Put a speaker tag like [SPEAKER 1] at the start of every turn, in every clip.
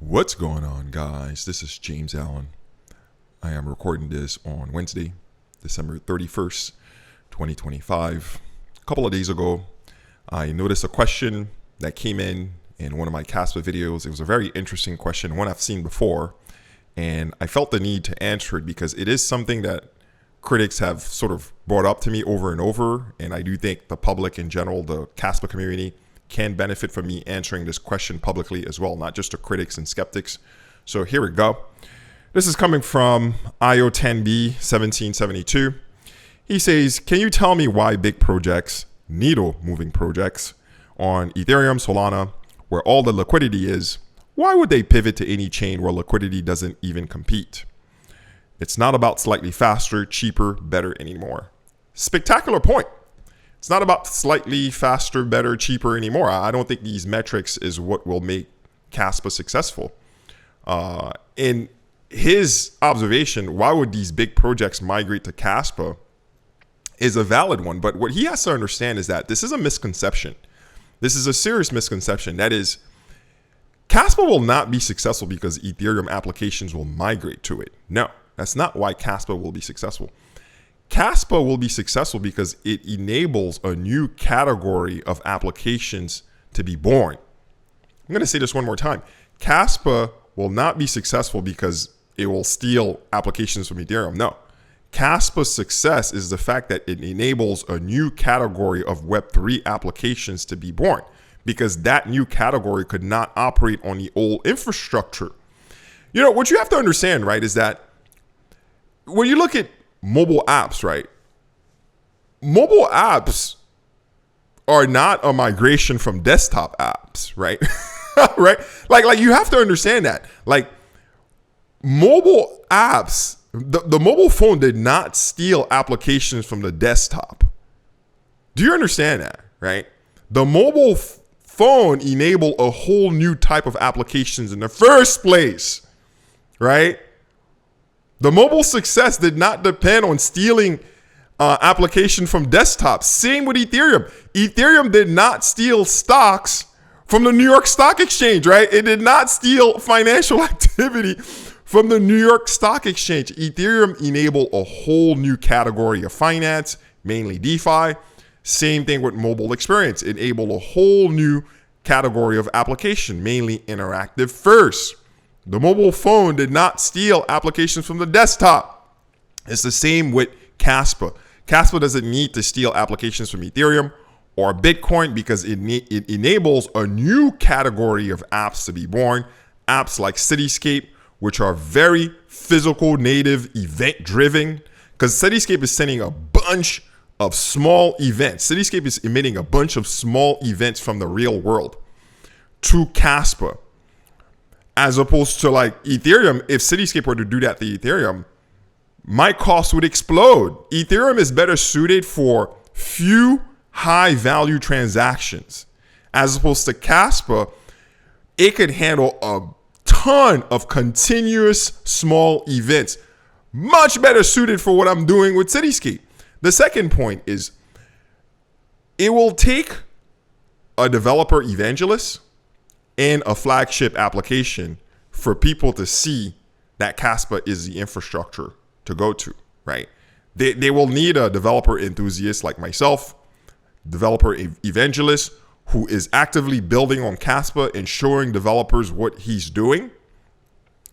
[SPEAKER 1] What's going on, guys? This is James Allen. I am recording this on Wednesday, December 31st, 2025. A couple of days ago, I noticed a question that came in one of my Kaspa videos. It was a very interesting question, one I've seen before, and I felt the need to answer it because it is something that critics have sort of brought up to me over and over, and I do think the public in general, the Kaspa community, can benefit from me answering this question publicly as well, not just to critics and skeptics. So here we go. This is coming from IO10B1772. He says, can you tell me why big projects, needle moving projects on Ethereum, Solana, where all the liquidity is, why would they pivot to any chain where liquidity doesn't even compete? It's not about slightly faster, cheaper, better anymore. Spectacular point. It's not about slightly faster, better, cheaper anymore. I don't think these metrics is what will make Kaspa successful. In his observation, why would these big projects migrate to Kaspa is a valid one. But what he has to understand is that this is a misconception. This is a serious misconception. That is, Kaspa will not be successful because Ethereum applications will migrate to it. No, that's not why Kaspa will be successful. Kaspa will be successful because it enables a new category of applications to be born. I'm going to say this one more time. Kaspa will not be successful because it will steal applications from Ethereum. No. Kaspa's success is the fact that it enables a new category of Web3 applications to be born, because that new category could not operate on the old infrastructure. You know, what you have to understand, right, is that when you look at mobile apps, right? Mobile apps are not a migration from desktop apps, right? Right? Like you have to understand that. Like mobile apps, the mobile phone did not steal applications from the desktop. Do you understand that, right? The mobile phone enabled a whole new type of applications in the first place, right? The mobile success did not depend on stealing application from desktop. Same with Ethereum. Ethereum did not steal stocks from the New York Stock Exchange, right? It did not steal financial activity from the New York Stock Exchange. Ethereum enabled a whole new category of finance, mainly DeFi. Same thing with mobile experience. It enabled a whole new category of application, mainly interactive first. The mobile phone did not steal applications from the desktop. It's the same with Kaspa. Kaspa doesn't need to steal applications from Ethereum or Bitcoin because it enables a new category of apps to be born. Apps like Cityscape, which are very physical, native, event-driven. Because Cityscape is sending a bunch of small events. Cityscape is emitting a bunch of small events from the real world to Kaspa. As opposed to like Ethereum, if Cityscape were to do that to Ethereum, my cost would explode. Ethereum is better suited for few high value transactions. As opposed to Kaspa, it could handle a ton of continuous small events. Much better suited for what I'm doing with Cityscape. The second point is it will take a developer evangelist and a flagship application for people to see that Kaspa is the infrastructure to go to, right? They will need a developer enthusiast like myself, developer evangelist who is actively building on Kaspa and showing developers what he's doing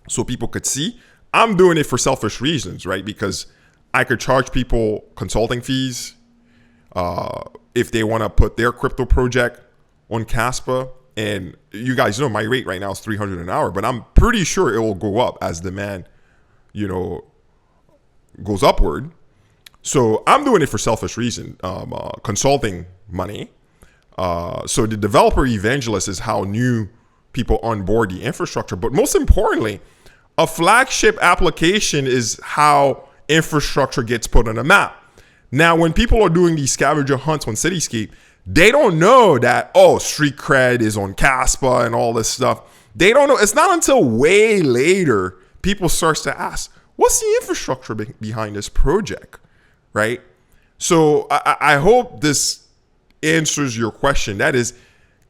[SPEAKER 1] so people could see. I'm doing it for selfish reasons, right? Because I could charge people consulting fees if they want to put their crypto project on Kaspa. And you guys know my rate right now is $300 an hour, but I'm pretty sure it will go up as demand, goes upward. So I'm doing it for selfish reason, consulting money. So the developer evangelist is how new people onboard the infrastructure. But most importantly, a flagship application is how infrastructure gets put on a map. Now, when people are doing these scavenger hunts on Cityscape, they don't know that, street cred is on Kaspa and all this stuff. They don't know. It's not until way later people start to ask, what's the infrastructure behind this project, right? So I hope this answers your question. That is,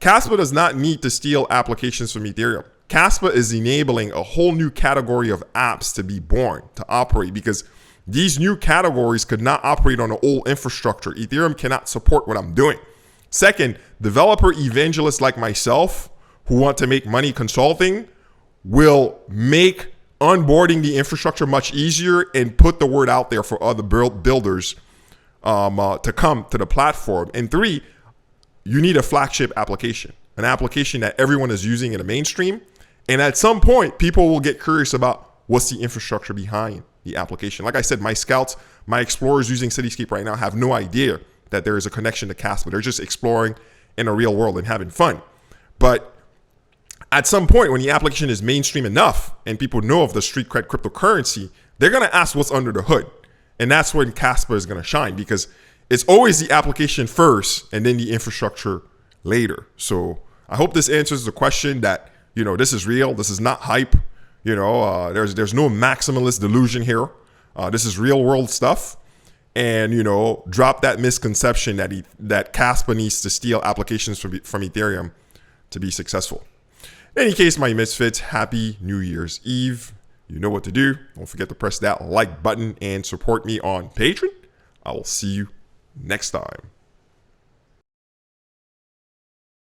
[SPEAKER 1] Kaspa does not need to steal applications from Ethereum. Kaspa is enabling a whole new category of apps to be born, to operate, because these new categories could not operate on an old infrastructure. Ethereum cannot support what I'm doing. Second, developer evangelists like myself who want to make money consulting will make onboarding the infrastructure much easier and put the word out there for other builders to come to the platform. And three, you need a flagship application, an application that everyone is using in the mainstream. And at some point, people will get curious about what's the infrastructure behind the application. Like I said, my scouts, my explorers using Cityscape right now have no idea that there is a connection to Kaspa. They're just exploring in a real world and having fun. But at some point, when the application is mainstream enough and people know of the street cred cryptocurrency, they're going to ask what's under the hood. And that's when Kaspa is going to shine, because it's always the application first and then the infrastructure later. So I hope this answers the question that, this is real. This is not hype. There's no maximalist delusion here. This is real world stuff. And, drop that misconception that Kaspa needs to steal applications from Ethereum to be successful. In any case, my misfits, happy New Year's Eve. You know what to do. Don't forget to press that like button and support me on Patreon. I will see you next time.